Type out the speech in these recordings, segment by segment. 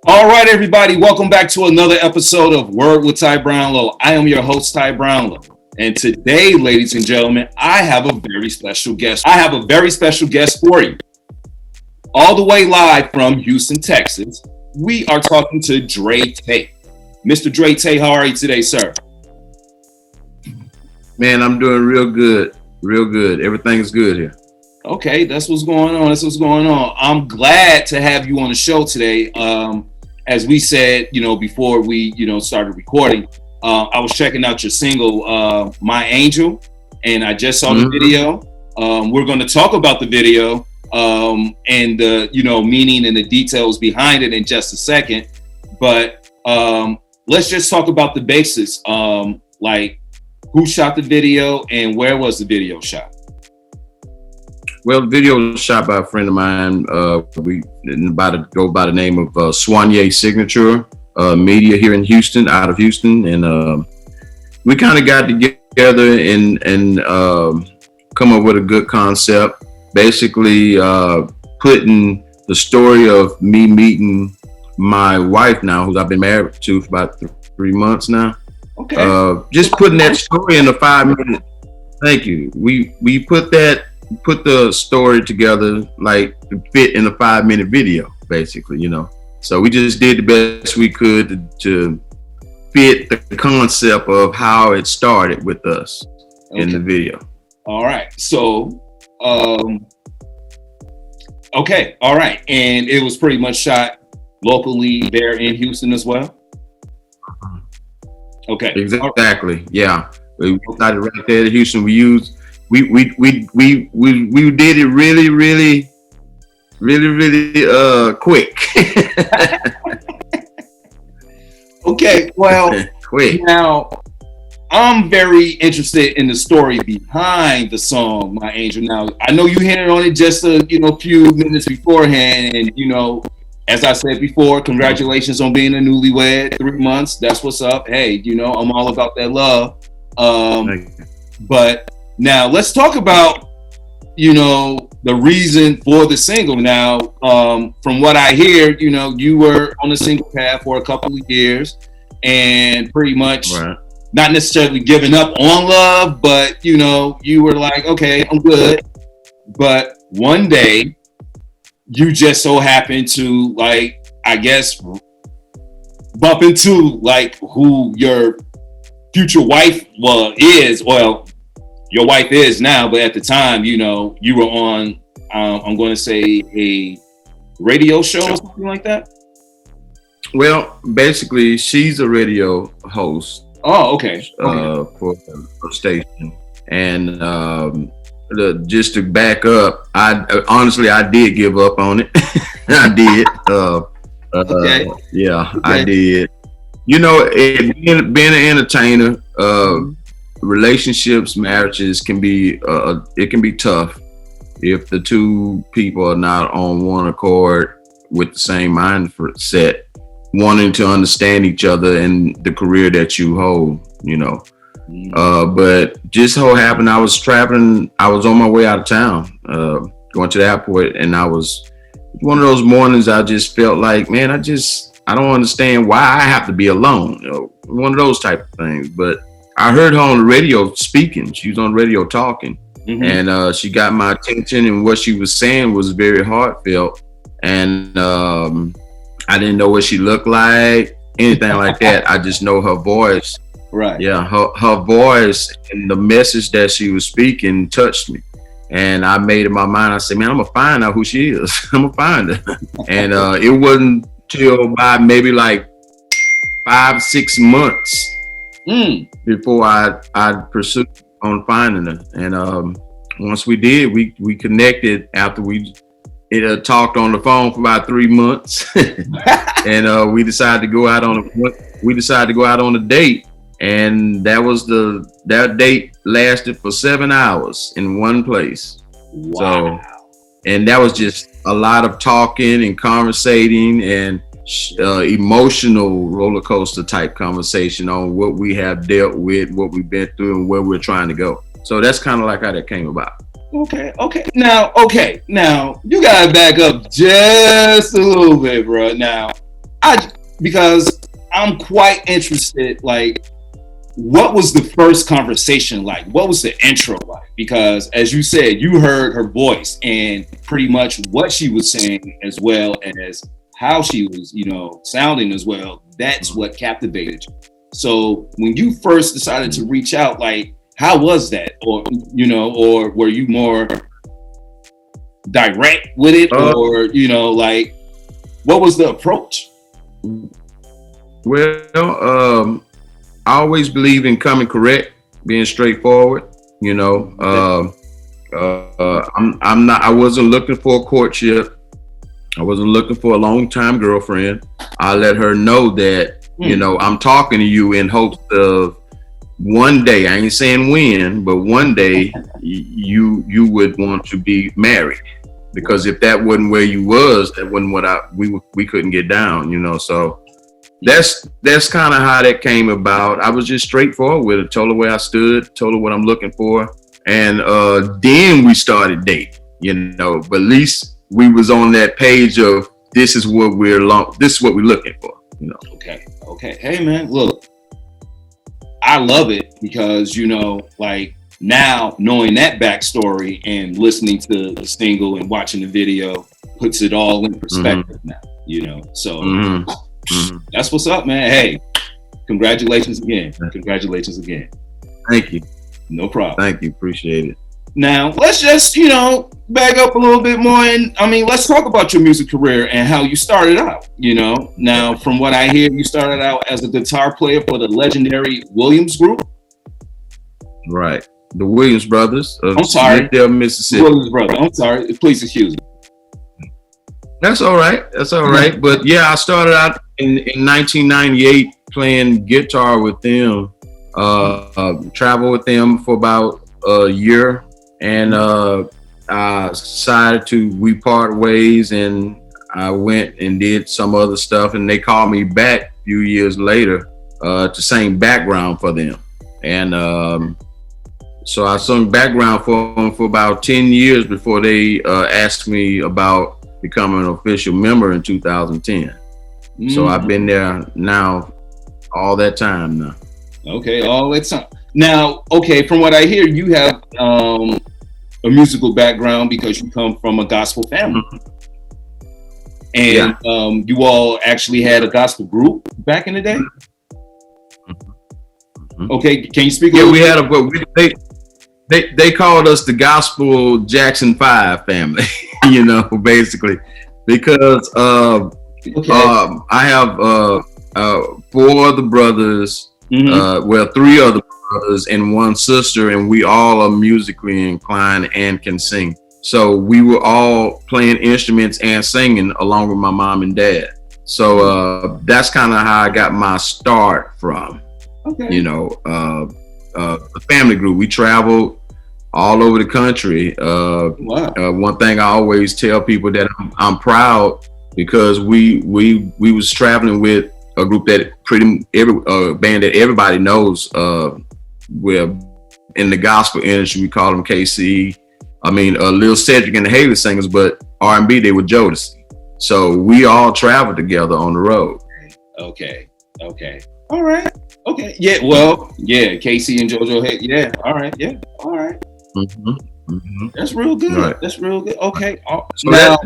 All right, everybody, welcome back to another episode of Word with Ty Brownlow. I am your host, Ty Brownlow. And today, ladies and gentlemen, I have a very special guest. I have a very special guest for you. All the way live from Houston, Texas, we are talking to Dray Tate. Mr. Dray Tate, how are you today, sir? Man, I'm doing real good. Real good. Everything's good here. Okay, that's what's going on. That's what's going on. I'm glad to have you on the show today. As we said, before we, started recording, I was checking out your single, My Angel, and I just saw the video. We're going to talk about the video and the, meaning and the details behind it in just a second. But let's just talk about the basics, like who shot the video and where was the video shot? Well, the video was shot by a friend of mine. We go by the name of Soigné Signature Media here in Houston, out of Houston, and we kind of got together and come up with a good concept. Basically, putting the story of me meeting my wife now, who I've been married to for about 3 months now. Okay. Just putting that story in a 5-minute. Thank you. We put the story together like to fit in a 5-minute video, basically, So we just did the best we could to fit the concept of how it started with us in the video. All right. So, okay. All right. And it was pretty much shot locally there in Houston as well? Okay. Exactly. Yeah. We started right there in Houston. We did it really quick. Okay, well, quick. Now I'm very interested in the story behind the song My Angel. Now I know you hinted on it just a few minutes beforehand, and as I said before, congratulations on being a newlywed. 3 months, that's what's up. Hey, I'm all about that love. But now let's talk about, the reason for the single. Now, from what I hear, you were on a single path for a couple of years and pretty much not necessarily giving up on love, but, you were like, okay, I'm good. But one day you just so happened to, like, I guess, bump into like who your future wife is. Well, your wife is now, but at the time, you were on, I'm going to say a radio show or something like that. Well, basically, she's a radio host. Oh, okay. For a station, and just to back up, I did give up on it. I did. Okay. Yeah, okay. I did. Being an entertainer, relationships, marriages can be tough if the two people are not on one accord with the same mindset, wanting to understand each other and the career that you hold, but just so happened I was traveling. I was on my way out of town, going to the airport, and I was one of those mornings I just felt like, man, I don't understand why I have to be alone, one of those type of things. But I heard her on the radio speaking. She was on the radio talking, and she got my attention, and what she was saying was very heartfelt. And I didn't know what she looked like, anything like that. I just know her voice. Right. Yeah, her voice and the message that she was speaking touched me. And I made in my mind, I said, man, I'm going to find out who she is. I'm going to find her. And it wasn't till by maybe like 5-6 months before I pursued on finding her. And once we did, we connected after we talked on the phone for about 3 months. And we decided to go out on a date. And that date lasted for 7 hours in one place. Wow. So, and that was just a lot of talking and conversating and emotional roller coaster type conversation on what we have dealt with, what we've been through, and where we're trying to go. So that's kind of like how that came about. Okay. Now you gotta back up just a little bit, bro. Now, Because I'm quite interested, like, what was the first conversation like? What was the intro like? Because as you said, you heard her voice and pretty much what she was saying as well as how she was, sounding as well. That's what captivated you. So when you first decided to reach out, like, how was that? Or, or were you more direct with it? Or, like, what was the approach? Well, I always believe in coming correct, being straightforward. I wasn't looking for a courtship. I wasn't looking for a long-time girlfriend. I let her know that, I'm talking to you in hopes of one day, I ain't saying when, but one day you would want to be married. Because if that wasn't where you was, that wasn't what we couldn't get down, so that's kind of how that came about. I was just straightforward with her, told her where I stood, told her what I'm looking for. And then we started dating, but at least we was on that page of this is what we're looking for, Okay. Hey man, look, I love it because, like now knowing that backstory and listening to the single and watching the video puts it all in perspective now, so that's what's up, man. Hey, congratulations again. Congratulations again. Thank you. No problem. Thank you. Appreciate it. Now, let's just, back up a little bit more. And let's talk about your music career and how you started out, Now, from what I hear, you started out as a guitar player for the legendary Williams Group. Right. The Williams Brothers of I'm sorry. Smithville, Mississippi. Williams Brothers. I'm sorry. Please excuse me. That's all right. But yeah, I started out in 1998 playing guitar with them. Traveled with them for about a year, and I decided we part ways, and I went and did some other stuff, and they called me back a few years later to sing background for them, and so I sung background for them for about 10 years before they asked me about becoming an official member in 2010. So I've been there now all that time now. Okay, all that time. Now, from what I hear, you have a musical background because you come from a gospel family. And you all actually had a gospel group back in the day? Okay, can you speak a little bit? They called us the Gospel Jackson 5 family, basically, because I have 4 other brothers, 3 other brothers and 1 sister, and we all are musically inclined and can sing. So we were all playing instruments and singing along with my mom and dad. So that's kind of how I got my start from. Okay. The family group. We traveled all over the country. One thing I always tell people that I'm proud because we was traveling with a group that band that everybody knows. We're in the gospel industry. We call them KC. Lil Cedric and the Haley Singers, but R&B they were Jodeci. So we all traveled together on the road. Okay. All right. Okay. Yeah. Well. Yeah. Casey and JoJo. Hey. Yeah. All right. Yeah. All right. That's real good. Right. That's real good. Okay. So now,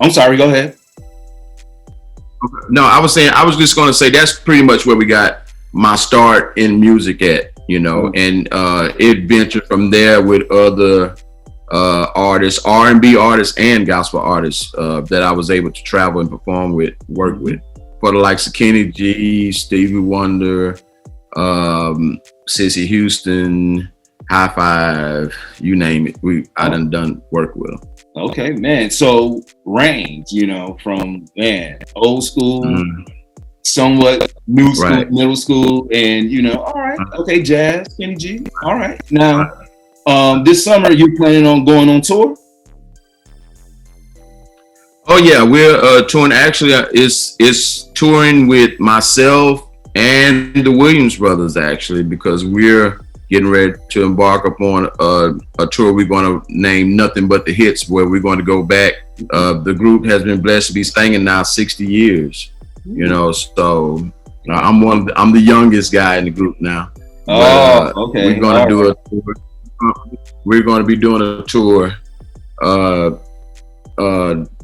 I'm sorry. Go ahead. No, I was just going to say that's pretty much where we got my start in music at, and it ventured from there with other artists, R&B artists and gospel artists that I was able to travel and perform with, work with. For the likes of Kenny G, Stevie Wonder, Sissy Houston, High Five, you name it. I done work with them. Okay, man. So range, from old school, somewhat new school, middle school, and all right. Okay, jazz, Kenny G. All right. Now, this summer you planning on going on tour? Oh yeah, we're touring. Actually, it's touring with myself and the Williams Brothers actually, because we're getting ready to embark upon a tour we're going to name Nothing But the Hits, where we're going to go back The group has been blessed to be singing now 60 years. You know, so I'm the youngest guy in the group now. Oh, okay. We're going to do a tour. We're going to be doing a tour,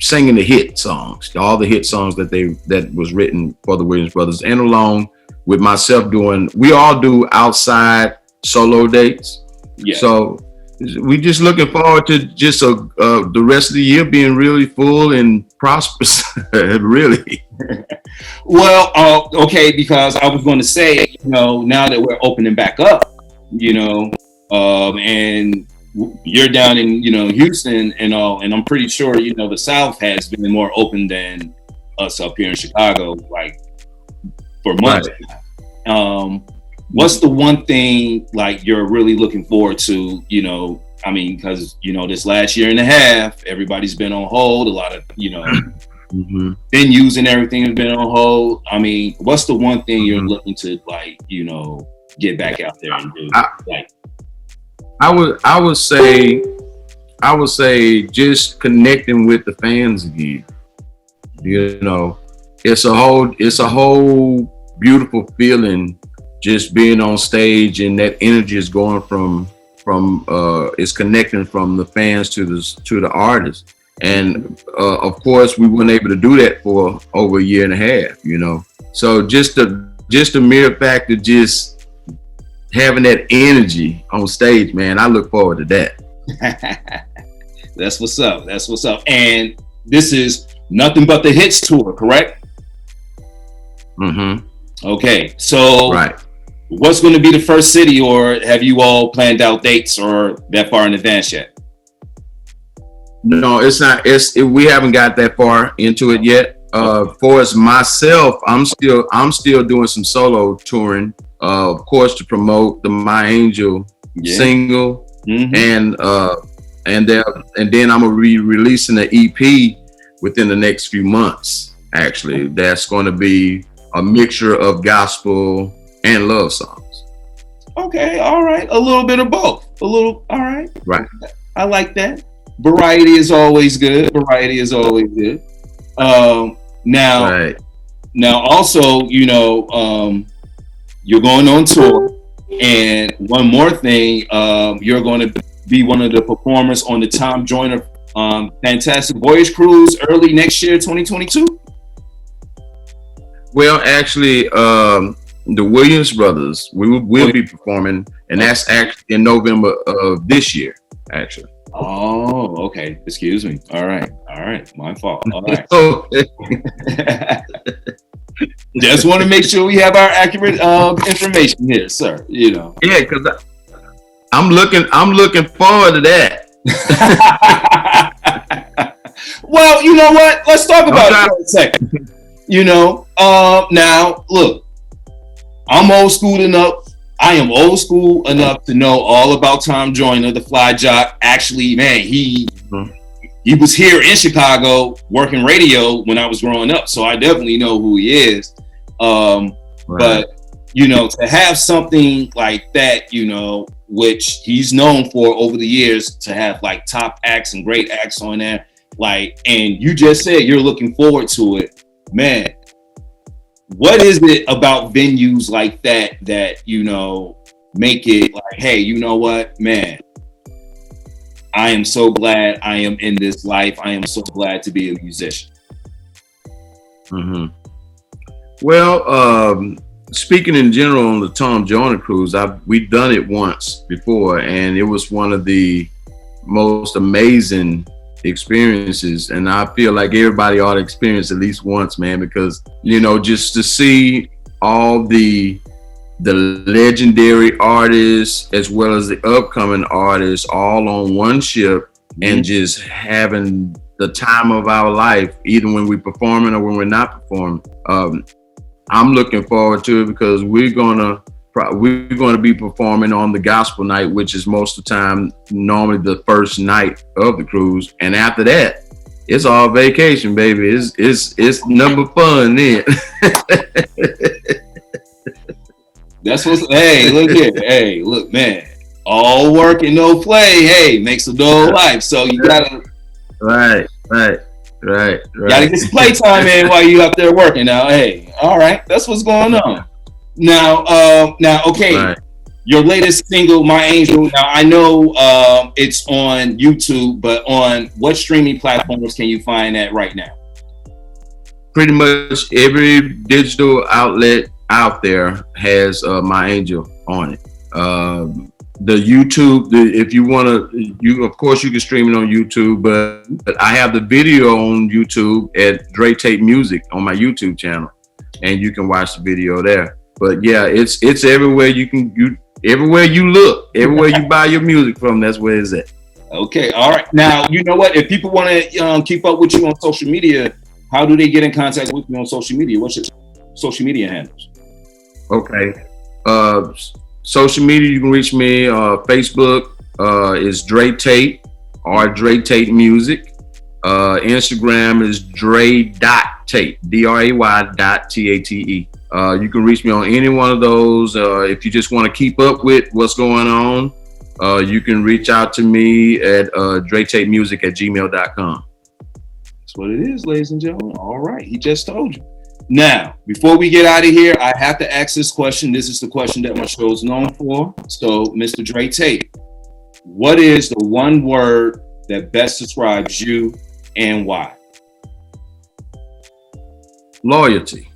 singing the hit songs, all the hit songs that was written for the Williams Brothers, and along with myself we all do outside solo dates. Yeah. So we just looking forward to just the rest of the year being really full and prosperous, really. Well, okay, because I was going to say, you know, now that we're opening back up, you know, and you're down in, you know, Houston and all, and I'm pretty sure, you know, the South has been more open than us up here in Chicago, like for months. Right. What's the one thing like you're really looking forward to, you know, I mean, because, you know, this last year and a half, everybody's been on hold, a lot of, you know, venues and everything has been on hold. I mean, what's the one thing you're looking to, like, you know, get back out there and do? I would say just connecting with the fans again. You know, it's a whole beautiful feeling just being on stage, and that energy is going from it's connecting from the fans to the artists. And of course we weren't able to do that for over a year and a half, you know. So just the mere fact of just having that energy on stage, man, I look forward to that. That's what's up. That's what's up. And this is Nothing But the Hits tour, correct? Okay, so right. What's going to be the first city, or have you all planned out dates or that far in advance yet? No, it's not. We haven't got that far into it yet. For as myself, I'm still doing some solo touring, of course, to promote the My Angel single, and then I'm gonna be releasing an EP within the next few months. Actually, that's going to be a mixture of gospel and love songs. Okay, all right, a little bit of both. All right. Right. I like that. Variety is always good. Now also, you know, you're going on tour, and one more thing, you're going to be one of the performers on the Tom Joyner Fantastic Voyage Cruise early next year, 2022. Well, actually, the Williams Brothers, will be performing, and that's actually in November of this year, actually. Oh, okay. Excuse me. All right. My fault. All right. Just want to make sure we have our accurate information here, sir. You know. Yeah, because I'm looking forward to that. Well, you know what? Let's talk about it for a second. You know, now look, I'm old school enough. I am old school enough to know all about Tom Joyner, the fly jock. Actually, man, he was here in Chicago working radio when I was growing up, so I definitely know who he is. Right. But you know, to have something like that, you know, which he's known for over the years, to have like top acts and great acts on there, like, and you just said you're looking forward to it, man. What is it about venues like that, you know, make it like, hey, you know what, man, I am so glad I am in this life. I am so glad to be a musician. Well, speaking in general on the Tom Joyner cruise, we've done it once before, and it was one of the most amazing experiences, and I feel like everybody ought to experience at least once, man, because, you know, just to see all the legendary artists as well as the upcoming artists all on one ship, and just having the time of our life, either when we're performing or when we're not performing. I'm looking forward to it, because we're gonna be performing on the gospel night, which is most of the time normally the first night of the cruise, and after that it's all vacation, baby. It's number fun then. That's what's, hey, look here, hey, look, man, all work and no play, hey, makes a dull life. So you gotta, right. Right. Gotta get some playtime in while you out there working. Now, hey, all right, that's what's going on. Now, okay. Right. Your latest single, My Angel. Now I know it's on YouTube, but on what streaming platforms can you find that right now? Pretty much every digital outlet out there has My Angel on it. The YouTube, if you want to, you of course you can stream it on YouTube, but I have the video on YouTube at Dray Tate Music on my YouTube channel, and you can watch the video there. But yeah, it's everywhere everywhere you look, everywhere you buy your music from, that's where it's at. Okay, all right. Now, you know what? If people want to keep up with you on social media, how do they get in contact with you on social media? What's your social media handles? Okay. Social media, you can reach me. Facebook is Dray Tate or Dray Tate Music. Instagram is Dray.Tate, Dray.Tate. You can reach me on any one of those. If you just want to keep up with what's going on, you can reach out to me at DrayTateMusic@gmail.com. That's what it is, ladies and gentlemen. All right, he just told you. Now, before we get out of here, I have to ask this question. This is the question that my show is known for. So, Mr. Dray Tate, what is the one word that best describes you and why? Loyalty.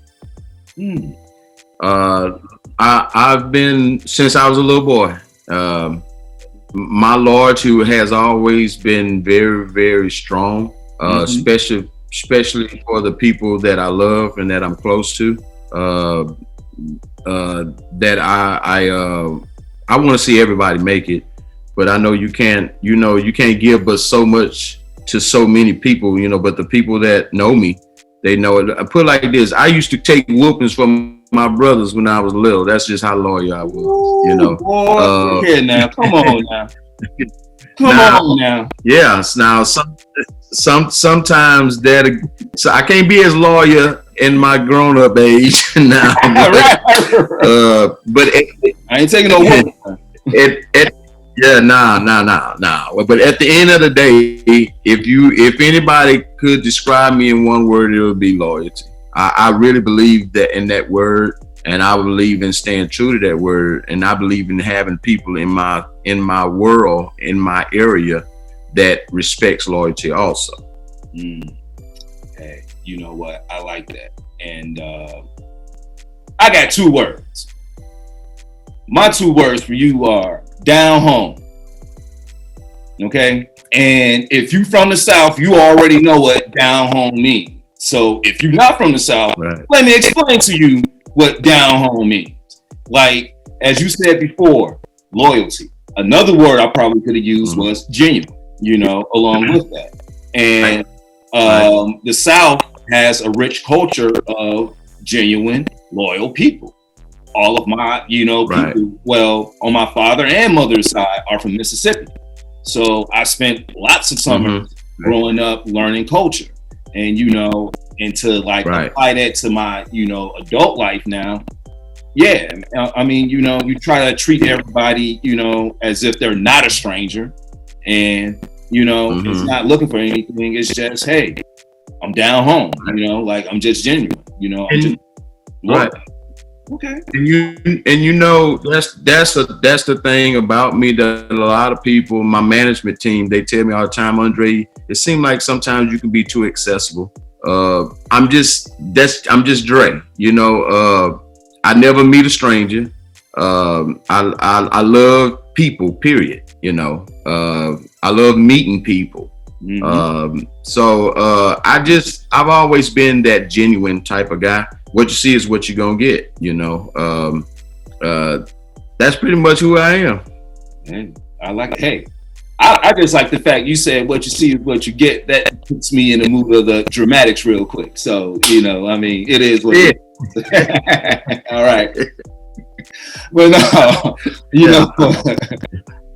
I've been, since I was a little boy, my loyalty has always been very, very strong, especially for the people that I love and that I'm close to. That I want to see everybody make it, but I know you can't give but so much to so many people, but the people that know me, they know it. I put it like this: I used to take whoopings from my brothers when I was little. That's just how loyal I was. Boy, here now, come on now, come on now. Yeah, now sometimes so I can't be as loyal in my grown-up age now. But I ain't taking no whooping. Nah. But at the end of the day, if anybody could describe me in one word, it would be loyalty. I really believe that in that word, and I believe in staying true to that word, and I believe in having people in my world, in my area, that respects loyalty also. Hey, you know what? I like that, and I got two words. My two words for you are down home. Okay? And if you from the South, you already know what down home means. So if you're not from the South, right, let me explain to you what down home means. Like, as you said before, loyalty. Another word I probably could have used was genuine, along with that. And the South has a rich culture of genuine, loyal people. All of my, people, well, on my father and mother's side are from Mississippi. So I spent lots of summers growing up learning culture. And, and to apply that to my, adult life now. Yeah. I mean, you try to treat everybody, as if they're not a stranger. And, it's not looking for anything. It's just, hey, I'm down home, I'm just genuine, I'm just right. Okay. And that's the thing about me that a lot of people, my management team, they tell me all the time, Andre, it seems like sometimes you can be too accessible. I'm just Dray, I never meet a stranger. I love people, period. I love meeting people. I've always been that genuine type of guy. What you see is what you're gonna get, that's pretty much who I am. And I like it. Hey, I just like the fact you said what you see is what you get. That puts me in the mood of the dramatics real quick. So, it is what it is. All right. But no,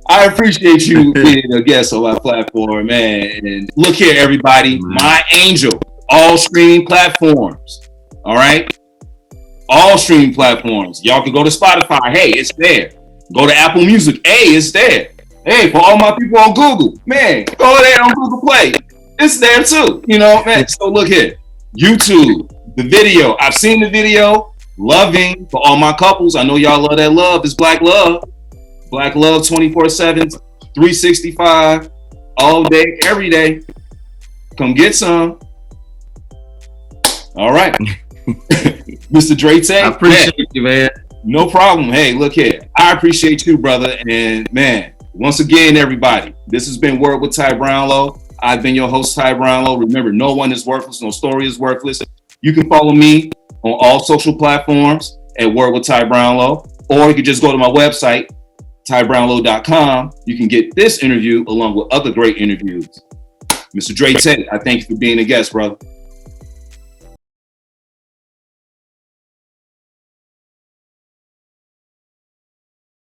I appreciate you being a guest on my platform, man. And look here, everybody, My Angel, all streaming platforms. All right, all streaming platforms. Y'all can go to Spotify. Hey, it's there. Go to Apple Music. Hey, it's there. Hey, for all my people on Google, man, go there on Google Play. It's there too, you know, man. So look here, YouTube, the video. I've seen the video. Loving for all my couples. I know y'all love that love. It's black love. Black love 24/7, 365, all day, every day. Come get some. All right. Mr. Dray Tate. I appreciate you, man. No problem. Hey, look here. I appreciate you, brother. And man, once again, everybody, this has been Word with Ty Brownlow. I've been your host, Ty Brownlow. Remember, no one is worthless. No story is worthless. You can follow me on all social platforms at Word with Ty Brownlow, or you can just go to my website, tybrownlow.com. You can get this interview along with other great interviews. Mr. Dray Tate, I thank you for being a guest, brother.